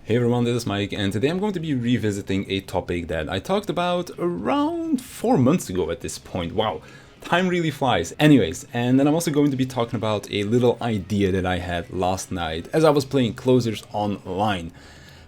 Hey everyone, this is Mike, and today I'm going to be revisiting a topic that I talked about around 4 months ago at this point. Wow, time really flies. Anyways, and then I'm also going to be talking about a little idea that I had last night as I was playing Closers online.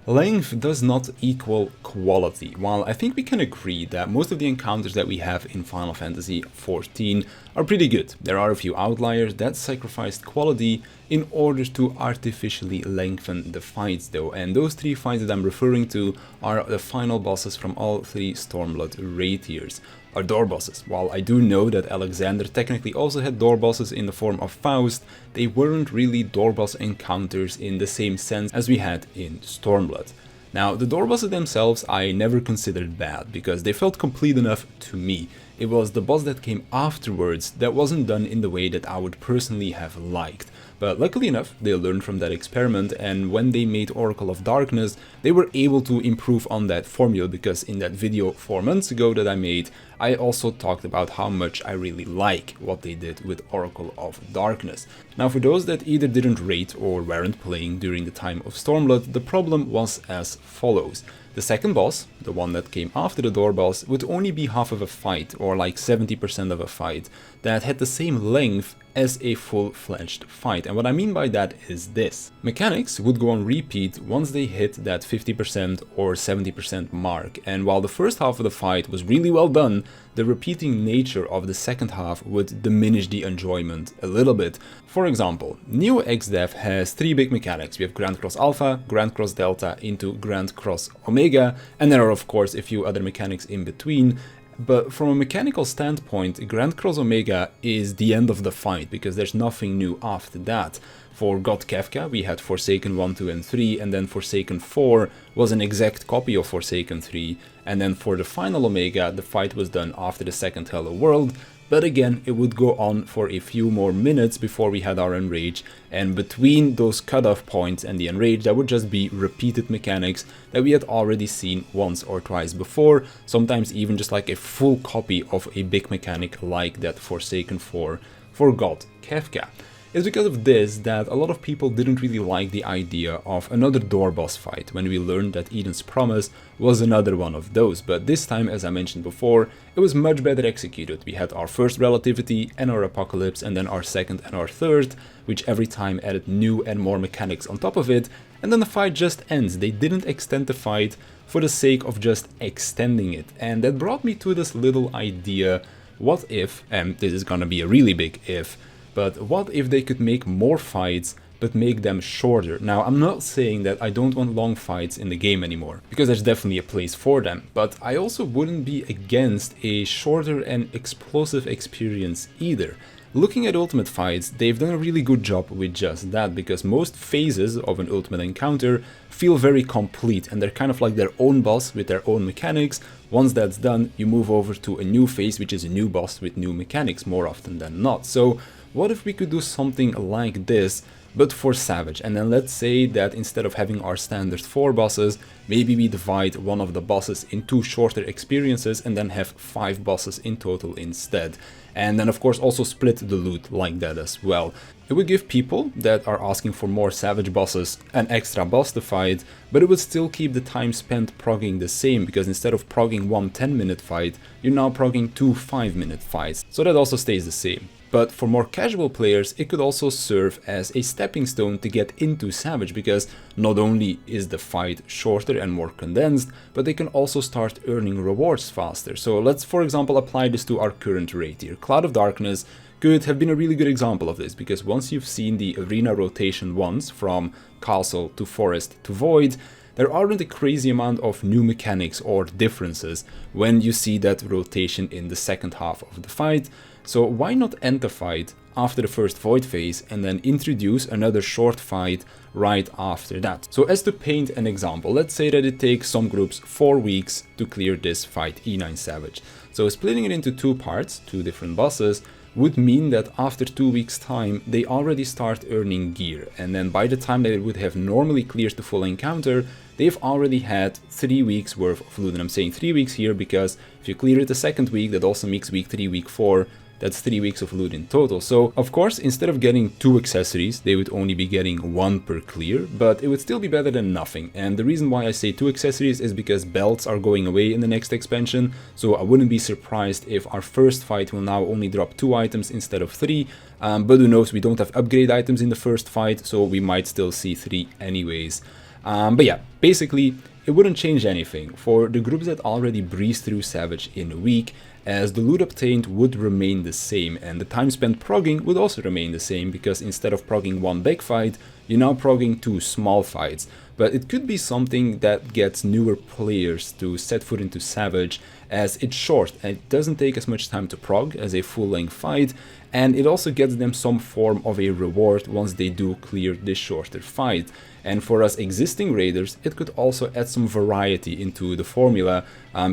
Length does not equal quality. While I think we can agree that most of the encounters that we have in Final Fantasy XIV are pretty good, there are a few outliers that sacrificed quality in order to artificially lengthen the fights though, and those three fights that I'm referring to are the final bosses from all three Stormblood raid tiers. Are door bosses. While I do know that Alexander technically also had door bosses in the form of Faust, they weren't really door boss encounters in the same sense as we had in Stormblood. Now, the door bosses themselves I never considered bad, because they felt complete enough to me. It was the boss that came afterwards that wasn't done in the way that I would personally have liked. But luckily enough, they learned from that experiment, and when they made Oracle of Darkness, they were able to improve on that formula, because in that video 4 months ago that I made, I also talked about how much I really like what they did with Oracle of Darkness. Now, for those that either didn't rate or weren't playing during the time of Stormblood, the problem was as follows. The second boss, the one that came after the door boss, would only be half of a fight, or like 70% of a fight, that had the same length as a full-fledged fight. And what I mean by that is this. Mechanics would go on repeat once they hit that 50% or 70% mark, and while the first half of the fight was really well done, the repeating nature of the second half would diminish the enjoyment a little bit. For example, Neo XDev has three big mechanics. We have Grand Cross Alpha, Grand Cross Delta into Grand Cross Omega, and there are of course a few other mechanics in between. But from a mechanical standpoint, Grand Cross Omega is the end of the fight, because there's nothing new after that. For God Kefka, we had Forsaken 1, 2 and 3, and then Forsaken 4 was an exact copy of Forsaken 3, and then for the final Omega, the fight was done after the second Hello World, but again, it would go on for a few more minutes before we had our Enrage, and between those cutoff points and the Enrage, there would just be repeated mechanics that we had already seen once or twice before, sometimes even just like a full copy of a big mechanic like that Forsaken 4 for God Kefka. It's because of this that a lot of people didn't really like the idea of another door boss fight when we learned that Eden's Promise was another one of those, but this time, as I mentioned before, it was much better executed. We had our first Relativity and our Apocalypse, and then our second and our third, which every time added new and more mechanics on top of it, and then the fight just ends. They didn't extend the fight for the sake of just extending it, and that brought me to this little idea: what if, and this is gonna be a really big if, but what if they could make more fights, but make them shorter? Now, I'm not saying that I don't want long fights in the game anymore, because there's definitely a place for them, but I also wouldn't be against a shorter and explosive experience either. Looking at Ultimate fights, they've done a really good job with just that, because most phases of an Ultimate encounter feel very complete, and they're kind of like their own boss with their own mechanics. Once that's done, you move over to a new phase, which is a new boss with new mechanics more often than not. So what if we could do something like this, but for Savage? And then let's say that instead of having our standard 4 bosses, maybe we divide one of the bosses into shorter experiences and then have 5 bosses in total instead. And then of course also split the loot like that as well. It would give people that are asking for more Savage bosses an extra boss to fight, but it would still keep the time spent progging the same, because instead of progging one 10-minute fight, you're now progging 2 5-minute fights, so that also stays the same. But for more casual players, it could also serve as a stepping stone to get into Savage, because not only is the fight shorter and more condensed, but they can also start earning rewards faster. So let's, for example, apply this to our current raid tier. Cloud of Darkness could have been a really good example of this, because once you've seen the arena rotation once, from Castle to Forest to Void, there aren't a crazy amount of new mechanics or differences when you see that rotation in the second half of the fight. So why not end the fight after the first Void phase and then introduce another short fight right after that? So as to paint an example, let's say that it takes some groups 4 weeks to clear this fight E9 Savage. So splitting it into 2 parts, 2 different bosses, would mean that after 2 weeks time they already start earning gear, and then by the time they would have normally cleared the full encounter, they've already had 3 weeks worth of loot. And I'm saying 3 weeks here because if you clear it the second week, that also makes week 3, week 4 That's 3 weeks of loot in total. So of course, instead of getting 2 accessories, they would only be getting 1 per clear, but it would still be better than nothing. And the reason why I say 2 accessories is because belts are going away in the next expansion, so I wouldn't be surprised if our first fight will now only drop 2 items instead of 3, but who knows, we don't have upgrade items in the first fight, so we might still see 3 anyways. But yeah, basically, it wouldn't change anything for the groups that already breezed through Savage in a week, as the loot obtained would remain the same, and the time spent progging would also remain the same, because instead of progging 1 big fight, you're now progging 2 small fights. But it could be something that gets newer players to set foot into Savage, as it's short and it doesn't take as much time to prog as a full-length fight, and it also gets them some form of a reward once they do clear this shorter fight. And for us existing raiders, it could also add some variety into the formula,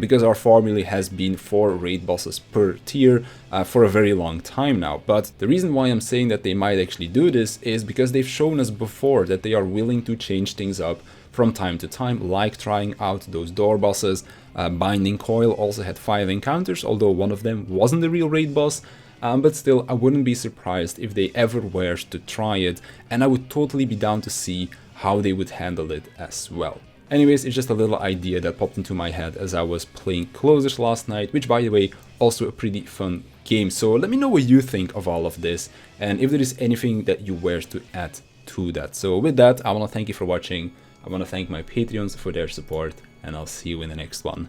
because our formula has been 4 raid bosses per tier for a very long time now. But the reason why I'm saying that they might actually do this is because they've shown us before that they are willing to change things up from time to time, like trying out those door bosses. Binding Coil also had 5 encounters, although one of them wasn't the real raid boss. But still, I wouldn't be surprised if they ever were to try it, and I would totally be down to see how they would handle it as well. Anyways, it's just a little idea that popped into my head as I was playing Closers last night, which, by the way, also a pretty fun game. So let me know what you think of all of this, and if there is anything that you were to add to that. So with that, I want to thank you for watching. I want to thank my Patreons for their support, and I'll see you in the next one.